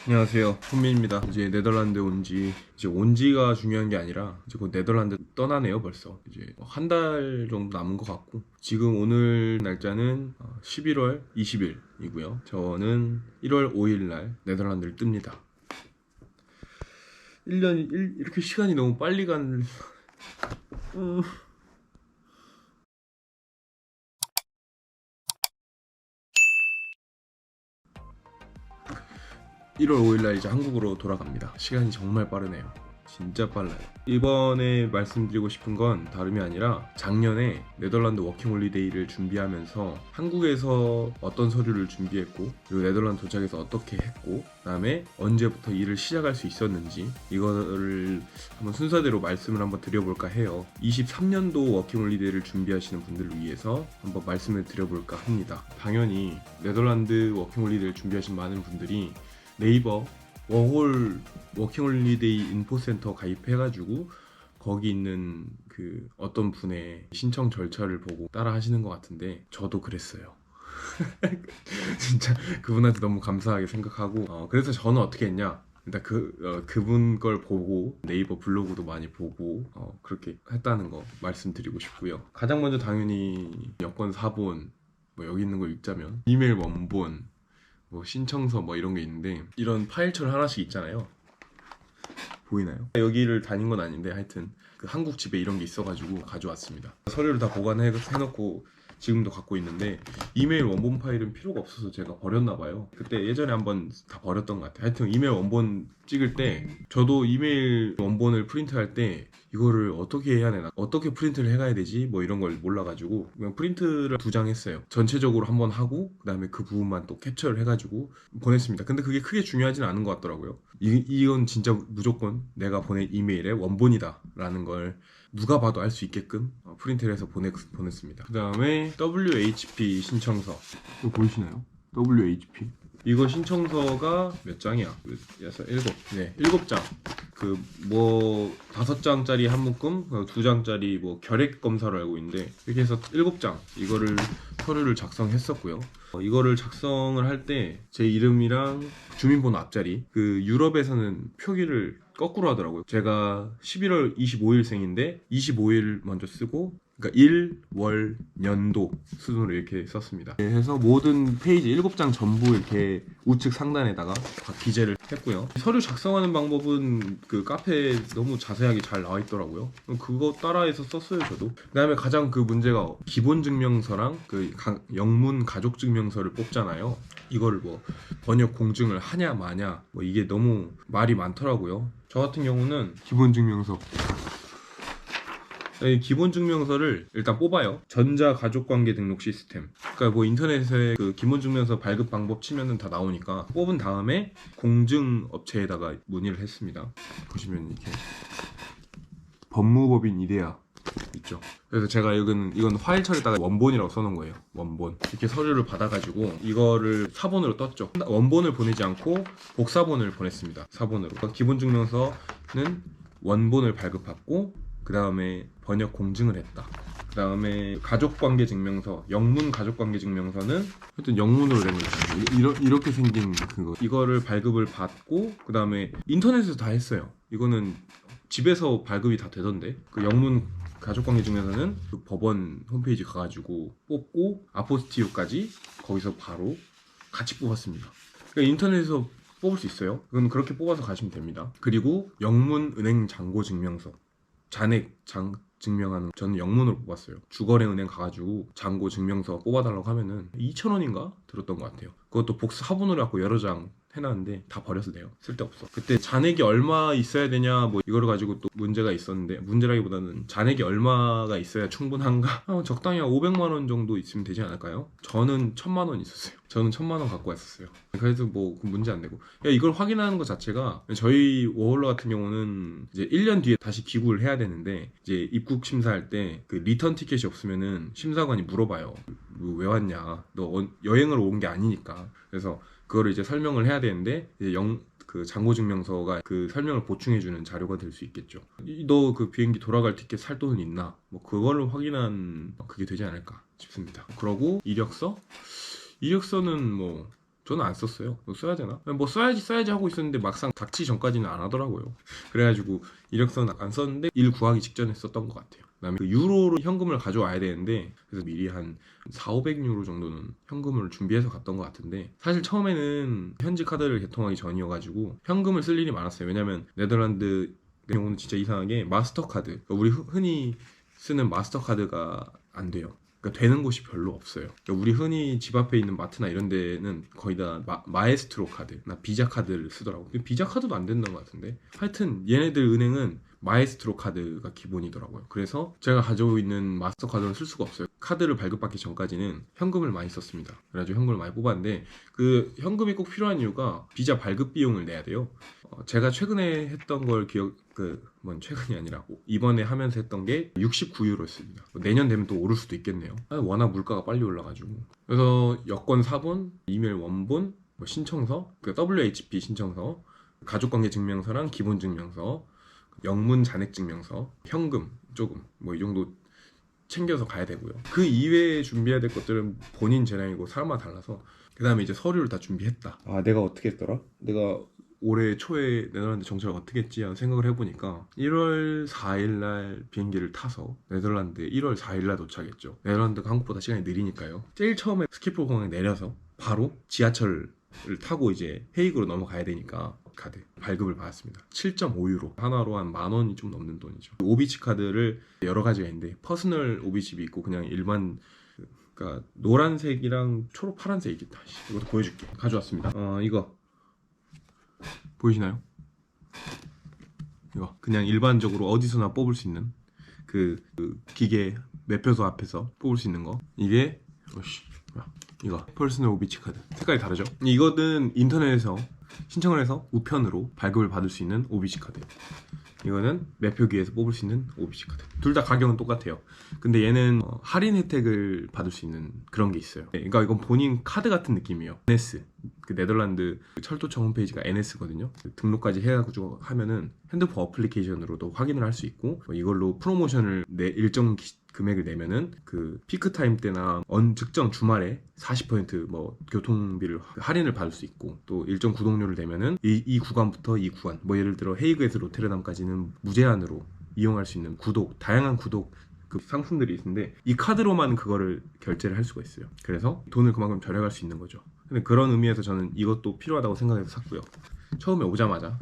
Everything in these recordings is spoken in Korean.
안녕하세요, 훈민입니다. 이제 네덜란드 온지가 중요한 게 아니라 이제 곧 네덜란드 떠나네요. 벌써 이제 한 달 정도 남은 것 같고, 지금 오늘 날짜는 11월 20일이고요 저는 1월 5일 날 네덜란드를 뜹니다. 1년이 이렇게 시간이 너무 빨리 간. 1월 5일날 이제 한국으로 돌아갑니다. 시간이 정말 빠르네요. 진짜 빨라요. 이번에 말씀드리고 싶은 건 다름이 아니라, 작년에 네덜란드 워킹홀리데이를 준비하면서 한국에서 어떤 서류를 준비했고, 그리고 네덜란드 도착해서 어떻게 했고, 그다음에 언제부터 일을 시작할 수 있었는지, 이거를 한번 순서대로 말씀을 한번 드려볼까 해요. 23년도 워킹홀리데이를 준비하시는 분들을 위해서 한번 말씀을 드려볼까 합니다. 당연히 네덜란드 워킹홀리데이를 준비하신 많은 분들이 네이버 워홀 워킹홀리데이 인포센터 가입해가지고 거기 있는 그 어떤 분의 신청 절차를 보고 따라 하시는 것 같은데, 저도 그랬어요. 진짜 그분한테 너무 감사하게 생각하고, 그래서 저는 어떻게 했냐, 일단 그분 걸 보고 네이버 블로그도 많이 보고 그렇게 했다는 거 말씀드리고 싶고요. 가장 먼저 당연히 여권 사본, 뭐 여기 있는 거 읽자면 이메일 원본, 뭐 신청서 뭐 이런 게 있는데, 이런 파일처럼 하나씩 있잖아요. 보이나요? 여기를 다닌 건 아닌데 하여튼 그 한국 집에 이런 게 있어가지고 가져왔습니다. 서류를 다 보관해놓고 지금도 갖고 있는데, 이메일 원본 파일은 필요가 없어서 제가 버렸나 봐요. 그때 예전에 한번 다 버렸던 것 같아요. 하여튼 이메일 원본 찍을 때, 저도 이메일 원본을 프린트할 때 이거를 어떻게 해야 되나, 어떻게 프린트를 해가야 되지, 뭐 이런 걸 몰라가지고 그냥 프린트를 2장 했어요. 전체적으로 한번 하고 그 다음에 그 부분만 또 캡처를 해가지고 보냈습니다. 근데 그게 크게 중요하진 않은 것 같더라고요. 이건 진짜 무조건 내가 보낸 이메일의 원본이다 라는 걸 누가 봐도 알 수 있게끔 프린트를 해서 보냈습니다. 그 다음에 WHP 신청서, 이거 보이시나요? WHP 이거 신청서가 몇 장이야? 7장. 그 뭐 5장짜리 한 묶음, 2장짜리 뭐 결핵 검사를 알고 있는데, 이렇게 해서 7장 이거를 서류를 작성했었고요. 이거를 작성을 할 때 제 이름이랑 주민번호 앞자리, 그 유럽에서는 표기를 거꾸로 하더라고요. 제가 11월 25일생인데 25일 먼저 쓰고, 그러니까 일, 월, 년도 순으로 이렇게 썼습니다. 그래서 모든 페이지 7장 전부 이렇게 우측 상단에다가 다 기재를 했고요. 서류 작성하는 방법은 그 카페에 너무 자세하게 잘 나와 있더라고요. 그거 따라해서 썼어요, 저도. 그 다음에 가장 그 문제가, 기본 증명서랑 그 영문 가족 증명서를 뽑잖아요. 이거를 뭐 번역 공증을 하냐 마냐, 뭐 이게 너무 말이 많더라고요. 저 같은 경우는 기본 증명서, 기본 증명서를 일단 뽑아요. 전자가족관계 등록 시스템. 그러니까 뭐 인터넷에 그 기본 증명서 발급 방법 치면은 다 나오니까, 뽑은 다음에 공증 업체에다가 문의를 했습니다. 보시면 이렇게 법무법인 이데아 있죠. 그래서 제가 이건 파일철에다가 원본이라고 써놓은 거예요. 원본. 이렇게 서류를 받아가지고 이거를 사본으로 떴죠. 원본을 보내지 않고 복사본을 보냈습니다. 사본으로. 그러니까 기본 증명서는 원본을 발급받고 그 다음에 번역 공증을 했다. 그 다음에 가족관계 증명서, 영문 가족관계 증명서는 하여튼 영문으로 된 거죠. 이렇게 생긴 그거. 이거를 발급을 받고 그 다음에 인터넷에서 다 했어요. 이거는 집에서 발급이 다 되던데. 그 영문 가족관계 증명서는 그 법원 홈페이지 가가지고 뽑고, 아포스티유까지 거기서 바로 같이 뽑았습니다. 그러니까 인터넷에서 뽑을 수 있어요. 그건 그렇게 뽑아서 가시면 됩니다. 그리고 영문 은행 잔고 증명서, 잔액 증명하는, 저는 영문으로 뽑았어요. 주거래 은행 가가지고 잔고 증명서 뽑아달라고 하면은 2,000원인가 들었던 것 같아요. 그것도 복사 화분으로 갖고 여러 장 해놨는데 다 버려도 돼요. 쓸데없어. 그때 잔액이 얼마 있어야 되냐, 뭐 이거를 가지고 또 문제가 있었는데, 문제라기보다는 잔액이 얼마가 있어야 충분한가, 적당히 한 500만 원 정도 있으면 되지 않을까요? 저는 1,000만 원 있었어요. 저는 1,000만 원 갖고 왔었어요. 그래서 뭐 문제 안 되고, 이걸 확인하는 것 자체가, 저희 워홀러 같은 경우는 이제 1년 뒤에 다시 귀국을 해야 되는데, 이제 입국 심사할 때 그 리턴 티켓이 없으면은 심사관이 물어봐요. 왜 왔냐, 너 여행을 온 게 아니니까. 그래서 그거를 이제 설명을 해야 되는데, 이제 그 잔고증명서가 그 설명을 보충해주는 자료가 될 수 있겠죠. 너 그 비행기 돌아갈 티켓 살 돈은 있나? 뭐 그거를 확인한 그게 되지 않을까 싶습니다. 그러고 이력서는 뭐 저는 안 썼어요. 뭐 써야 되나? 뭐 써야지 하고 있었는데 막상 닥치기 전까지는 안 하더라고요. 그래가지고 이력서는 안 썼는데 일 구하기 직전에 썼던 것 같아요. 그다음에 그 유로로 현금을 가져와야 되는데 그래서 미리 한 4,500유로 정도는 현금을 준비해서 갔던 것 같은데 사실 처음에는 현지 카드를 개통하기 전이어가지고 현금을 쓸 일이 많았어요. 왜냐면 네덜란드 경우는 진짜 이상하게 마스터카드, 그러니까 우리 흔히 쓰는 마스터카드가 안 돼요. 그러니까 되는 곳이 별로 없어요. 그러니까 우리 흔히 집 앞에 있는 마트나 이런 데는 거의 다 마에스트로 카드나 비자 카드를 쓰더라고. 근데 비자 카드도 안 된다는 것 같은데. 하여튼 얘네들 은행은 마에스트로 카드가 기본이더라고요. 그래서 제가 가지고 있는 마스터 카드는 쓸 수가 없어요. 카드를 발급받기 전까지는 현금을 많이 썼습니다. 그래가지고 현금을 많이 뽑았는데 그 현금이 꼭 필요한 이유가 비자 발급 비용을 내야 돼요. 제가 최근에 했던 걸 뭔 최근이 아니라고 이번에 하면서 했던 게 69유로였습니다. 내년 되면 또 오를 수도 있겠네요. 워낙 물가가 빨리 올라가지고. 그래서 여권 사본, 이메일 원본, 뭐 신청서, 그 WHP 신청서, 가족관계 증명서랑 기본 증명서, 영문 잔액 증명서, 현금 조금 뭐 이 정도 챙겨서 가야 되고요. 그 이외에 준비해야 될 것들은 본인 재량이고 사람마다 달라서 그 다음에 이제 서류를 다 준비했다. 내가 어떻게 했더라? 내가 올해 초에 네덜란드 정착을 어떻게 했지 하는 생각을 해보니까 1월 4일날 비행기를 타서 네덜란드에 1월 4일날 도착했죠. 네덜란드가 한국보다 시간이 느리니까요. 제일 처음에 스키폴 공항에 내려서 바로 지하철을 타고 이제 헤이그로 넘어가야 되니까 카드 발급을 받았습니다. 7.5유로 하나로 한 10,000원이 좀 넘는 돈이죠. 오비치 카드를 여러 가지가 있는데 퍼스널 오비치도 있고 그냥 일반 그러니까 노란색이랑 초록 파란색이 있겠다. 이것도 보여줄게. 가져왔습니다. 이거 보이시나요? 이거 그냥 일반적으로 어디서나 뽑을 수 있는 그 기계 매표소 앞에서 뽑을 수 있는 거. 이게 이거 퍼스널 오비치 카드 색깔이 다르죠? 이거는 인터넷에서 신청을 해서 우편으로 발급을 받을 수 있는 오비치 카드. 이거는 매표기에서 뽑을 수 있는 오비치 카드. 둘 다 가격은 똑같아요. 근데 얘는 할인 혜택을 받을 수 있는 그런 게 있어요. 그러니까 이건 본인 카드 같은 느낌이에요. NS, 그 네덜란드 철도청 홈페이지가 NS거든요. 등록까지 해가지고 하면은 핸드폰 어플리케이션으로도 확인을 할 수 있고 이걸로 프로모션을 일정 금액을 내면은 그 피크 타임 때나 특정 주말에 40% 교통비를 할인을 받을 수 있고 또 일정 구독료를 내면은 이 구간부터 이 구간 예를 들어 헤이그에서 로테르담까지는 무제한으로 이용할 수 있는 다양한 구독 그 상품들이 있는데 이 카드로만 그거를 결제를 할 수가 있어요. 그래서 돈을 그만큼 절약할 수 있는 거죠. 근데 그런 의미에서 저는 이것도 필요하다고 생각해서 샀고요. 처음에 오자마자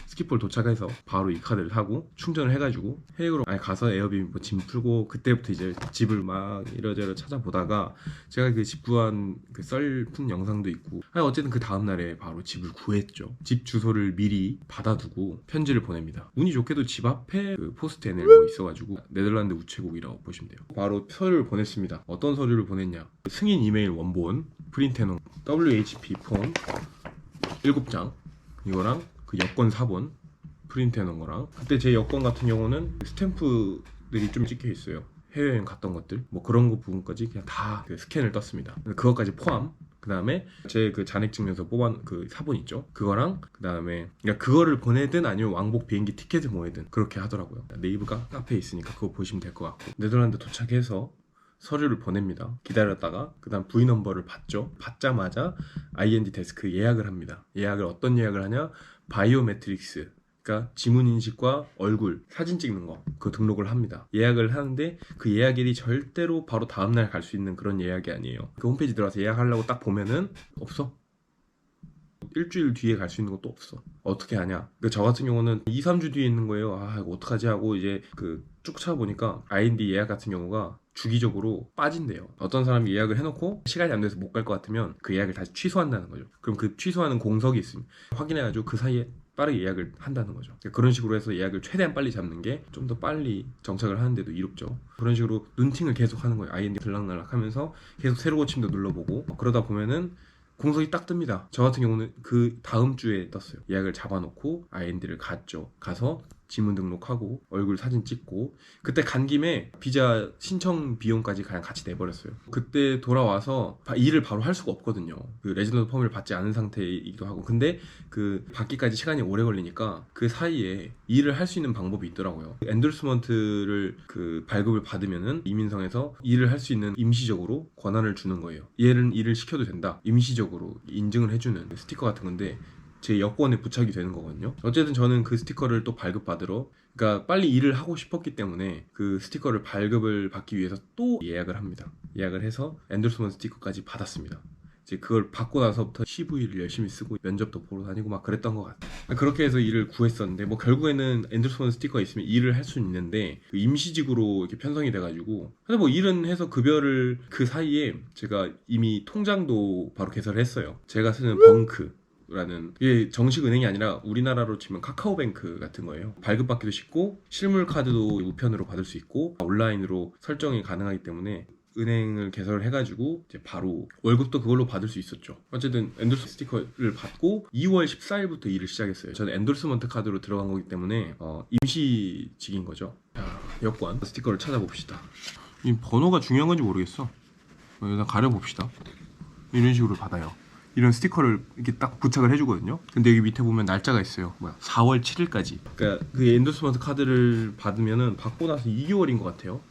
스키폴 도착해서 바로 이 카드를 사고 충전을 해가지고 헤이그로 가서 에어비앤비 짐 풀고 그때부터 이제 집을 막 이러저러 찾아보다가 제가 그 집 구한 그 썰픈 영상도 있고 어쨌든 그 다음날에 바로 집을 구했죠. 집 주소를 미리 받아두고 편지를 보냅니다. 운이 좋게도 집 앞에 그 포스트 NL 있어가지고 네덜란드 우체국이라고 보시면 돼요. 바로 서류를 보냈습니다. 어떤 서류를 보냈냐, 승인 이메일 원본 프린트해놓은 WHP 폼 7장 이거랑 그 여권 사본 프린트 해놓은 거랑 그때 제 여권 같은 경우는 스탬프들이 좀 찍혀 있어요. 해외여행 갔던 것들 그런 거 부분까지 그냥 다 그 스캔을 떴습니다. 그것까지 포함. 그 다음에 제 그 잔액증명서 뽑은 그 사본 있죠. 그거랑 그 다음에 그러니까 그거를 보내든 아니면 왕복 비행기 티켓을 보내든 그렇게 하더라고요. 네이버 카페에 있으니까 그거 보시면 될 것 같고 네덜란드 도착해서 서류를 보냅니다. 기다렸다가 그 다음 V넘버를 받죠. 받자마자 IND 데스크 예약을 합니다. 어떤 예약을 하냐, 바이오메트릭스, 그러니까 지문인식과 얼굴 사진 찍는 거 그거 등록을 합니다. 예약을 하는데 그 예약일이 절대로 바로 다음날 갈 수 있는 그런 예약이 아니에요. 그 홈페이지 들어가서 예약하려고 딱 보면은 없어. 일주일 뒤에 갈 수 있는 것도 없어. 어떻게 하냐, 저 같은 경우는 2-3주 뒤에 있는 거예요. 이거 어떡하지 하고 이제 쭉 찾아보니까 IND 예약 같은 경우가 주기적으로 빠진대요. 어떤 사람이 예약을 해놓고 시간이 안 돼서 못 갈 것 같으면 그 예약을 다시 취소한다는 거죠. 그럼 그 취소하는 공석이 있으면 확인해가지고 그 사이에 빠르게 예약을 한다는 거죠. 그런 식으로 해서 예약을 최대한 빨리 잡는 게 좀 더 빨리 정착을 하는데도 이롭죠. 그런 식으로 눈팅을 계속 하는 거예요. IND 들락날락 하면서 계속 새로 고침도 눌러보고 그러다 보면은 공석이 딱 뜹니다. 저 같은 경우는 그 다음 주에 떴어요. 예약을 잡아놓고 IND를 갔죠. 가서 지문 등록하고 얼굴 사진 찍고 그때 간 김에 비자 신청 비용까지 그냥 같이 내버렸어요. 그때 돌아와서 일을 바로 할 수가 없거든요. 그 레지던트 퍼밋을 받지 않은 상태이기도 하고. 근데 그 받기까지 시간이 오래 걸리니까 그 사이에 일을 할 수 있는 방법이 있더라고요. 엔돌스먼트를 그 발급을 받으면은 이민성에서 일을 할 수 있는 임시적으로 권한을 주는 거예요. 얘는 일을 시켜도 된다. 임시적으로 인증을 해주는 스티커 같은 건데 제 여권에 부착이 되는 거거든요. 어쨌든 저는 그 스티커를 또 발급받으러, 그러니까 빨리 일을 하고 싶었기 때문에 그 스티커를 발급을 받기 위해서 또 예약을 합니다. 예약을 해서 엔돌스먼트 스티커까지 받았습니다. 이제 그걸 받고 나서부터 CV를 열심히 쓰고 면접도 보러 다니고 막 그랬던 것 같아요. 그렇게 해서 일을 구했었는데 뭐 결국에는 엔돌스먼트 스티커가 있으면 일을 할 수 있는데 그 임시직으로 이렇게 편성이 돼가지고, 근데 뭐 일은 해서 급여를, 그 사이에 제가 이미 통장도 바로 개설을 했어요. 제가 쓰는 벙크 라는, 이게 정식 은행이 아니라 우리나라로 치면 카카오뱅크 같은 거예요. 발급받기도 쉽고 실물 카드도 우편으로 받을 수 있고 온라인으로 설정이 가능하기 때문에 은행을 개설을 해가지고 이제 바로 월급도 그걸로 받을 수 있었죠. 어쨌든 엔돌스 스티커를 받고 2월 14일부터 일을 시작했어요. 저는 엔돌스먼트 카드로 들어간 거기 때문에 임시직인 거죠. 자, 여권 스티커를 찾아봅시다. 이 번호가 중요한 건지 모르겠어. 일단 가려봅시다. 이런 식으로 받아요. 이런 스티커를 이렇게 딱 부착을 해주거든요. 근데 여기 밑에 보면 날짜가 있어요. 4월 7일까지. 그러니까 그 엔도스먼트 카드를 받으면은 받고 나서 2개월인 것 같아요.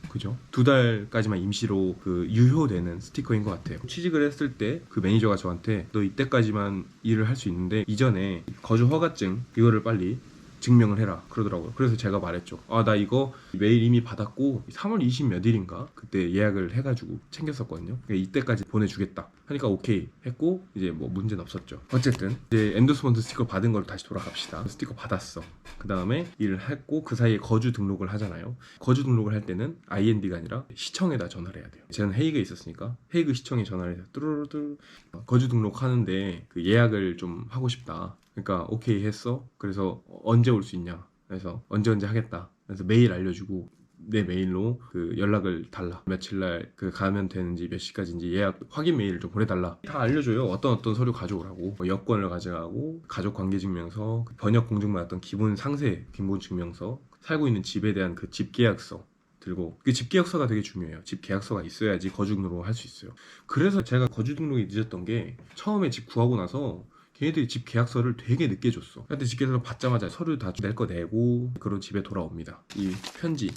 그죠? 2달까지만 임시로 그 유효되는 스티커인 것 같아요. 취직을 했을 때 그 매니저가 저한테 너 이때까지만 일을 할 수 있는데 이전에 거주 허가증 이거를 빨리 증명을 해라 그러더라고요. 그래서 제가 말했죠. 나 이거 메일 이미 받았고 3월 20 몇 일인가 그때 예약을 해가지고 챙겼었거든요. 그러니까 이때까지 보내주겠다 하니까 오케이 했고 이제 뭐 문제는 없었죠. 어쨌든 이제 엔도스먼트 스티커 받은 걸 다시 돌아갑시다. 스티커 받았어. 그 다음에 일을 했고 그 사이에 거주 등록을 하잖아요. 거주 등록을 할 때는 IND가 아니라 시청에다 전화를 해야 돼요. 저는 헤이그에 있었으니까 헤이그 시청에 전화를 해서 뚜루루뚜 거주 등록하는데 그 예약을 좀 하고 싶다. 그러니까 오케이 했어. 그래서 언제 올 수 있냐. 그래서 언제 하겠다. 그래서 메일 알려주고 내 메일로 그 연락을 달라. 며칠날 그 가면 되는지 몇 시까지인지 예약 확인 메일을 좀 보내달라. 다 알려줘요. 어떤 서류 가져오라고. 여권을 가져가고 가족관계증명서, 번역 공증받았던 기본 상세 기본증명서, 살고 있는 집에 대한 그 집계약서 들고, 그 집계약서가 되게 중요해요. 집계약서가 있어야지 거주 등록을 할 수 있어요. 그래서 제가 거주 등록이 늦었던 게 처음에 집 구하고 나서 걔네들이 집 계약서를 되게 늦게 줬어. 근데 집 계약서 받자마자 서류 다 낼 거 내고 그런 집에 돌아옵니다. 이 편지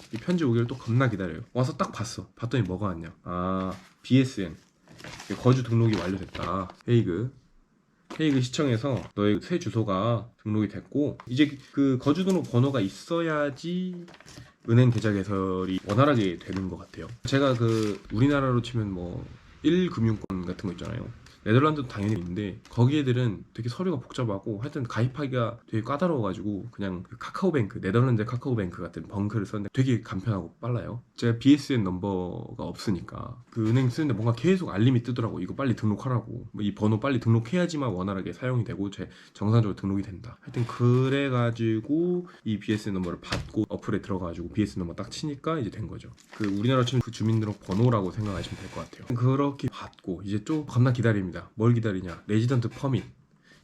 오기를 또 겁나 기다려요. 와서 딱 봤어. 봤더니 뭐가 왔냐. BSN 거주 등록이 완료됐다. 헤이그 시청에서 너의 새 주소가 등록이 됐고 이제 그 거주 등록 번호가 있어야지 은행 계좌 개설이 원활하게 되는 것 같아요. 제가 그 우리나라로 치면 뭐 1금융권 같은 거 있잖아요. 네덜란드도 당연히 있는데 거기 애들은 되게 서류가 복잡하고 하여튼 가입하기가 되게 까다로워가지고 그냥 그 카카오뱅크, 네덜란드 카카오뱅크 같은 벙크를 썼는데 되게 간편하고 빨라요. 제가 BSN 넘버가 없으니까 그 은행 쓰는데 뭔가 계속 알림이 뜨더라고. 이거 빨리 등록하라고. 이 번호 빨리 등록해야지만 원활하게 사용이 되고 정상적으로 등록이 된다. 하여튼 그래가지고 이 BSN 넘버를 받고 어플에 들어가가지고 BSN 넘버 딱 치니까 이제 된 거죠. 그 우리나라로 치면 그 주민등록 번호라고 생각하시면 될 것 같아요. 그렇게 받고 이제 좀 겁나 기다립니다. 뭘 기다리냐. 레지던트 퍼밋.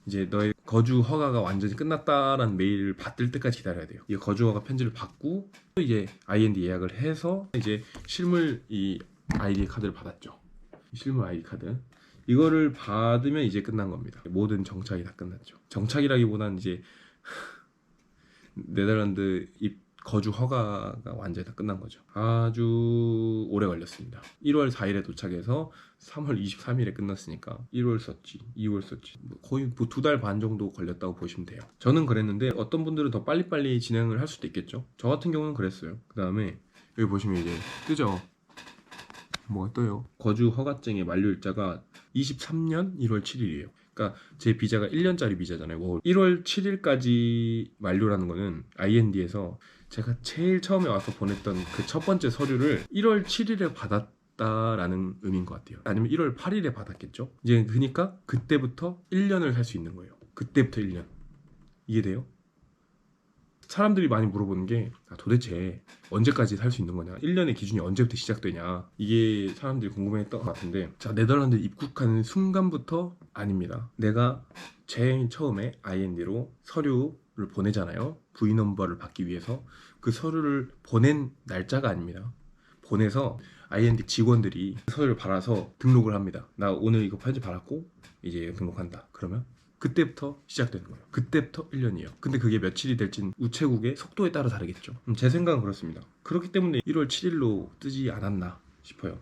이제 너의 거주 허가가 완전히 끝났다라는 메일을 받을 때까지 기다려야 돼요. 이 거주 허가 편지를 받고 또 이제 IND 예약을 해서 이제 실물 이 ID 카드를 받았죠. 실물 ID 카드. 이거를 받으면 이제 끝난 겁니다. 모든 정착이 다 끝났죠. 정착이라기보다는 이제 네덜란드 거주 허가가 완전히 다 끝난 거죠. 아주 오래 걸렸습니다. 1월 4일에 도착해서 3월 23일에 끝났으니까 1월 썼지, 2월 썼지, 거의 2달 반 정도 걸렸다고 보시면 돼요. 저는 그랬는데 어떤 분들은 더 빨리빨리 진행을 할 수도 있겠죠. 저 같은 경우는 그랬어요. 그 다음에 여기 보시면 이제 뜨죠. 뭐가 떠요? 거주 허가증의 만료일자가 23년 1월 7일이에요. 그러니까 제 비자가 1년짜리 비자잖아요. 1월 7일까지 만료라는 거는 IND에서 제가 제일 처음에 와서 보냈던 그 첫 번째 서류를 1월 7일에 받았다라는 의미인 것 같아요. 아니면 1월 8일에 받았겠죠. 이제 그러니까 그때부터 1년을 살 수 있는 거예요. 그때부터 1년. 이해돼요? 사람들이 많이 물어보는 게 도대체 언제까지 살 수 있는 거냐, 1년의 기준이 언제부터 시작되냐, 이게 사람들이 궁금해했던 것 같은데, 자, 네덜란드 입국하는 순간부터 아닙니다. 내가 제일 처음에 IND로 서류를 보내잖아요. V 넘버를 받기 위해서. 그 서류를 보낸 날짜가 아닙니다. 보내서 IND 직원들이 서류를 받아서 등록을 합니다. 나 오늘 이거 편지 받았고 이제 등록한다. 그러면 그때부터 시작되는 거예요. 그때부터 1년이에요. 근데 그게 며칠이 될진 우체국의 속도에 따라 다르겠죠. 제 생각은 그렇습니다. 그렇기 때문에 1월 7일로 뜨지 않았나 싶어요.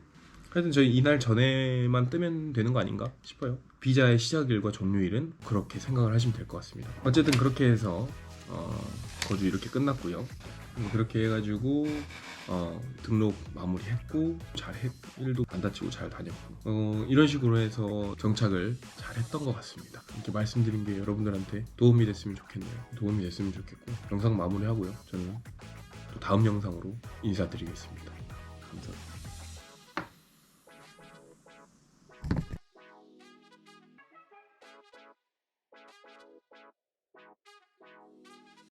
하여튼 저희 이날 전에만 뜨면 되는 거 아닌가 싶어요. 비자의 시작일과 종료일은 그렇게 생각을 하시면 될 것 같습니다. 어쨌든 그렇게 해서 거주 이렇게 끝났고요. 그렇게 해가지고 등록 마무리했고 일도 안 다치고 잘 다녔고 이런 식으로 해서 정착을 잘 했던 것 같습니다. 이렇게 말씀드린 게 여러분들한테 도움이 됐으면 좋겠네요. 도움이 됐으면 좋겠고 영상 마무리하고요. 저는 또 다음 영상으로 인사드리겠습니다. 감사합니다.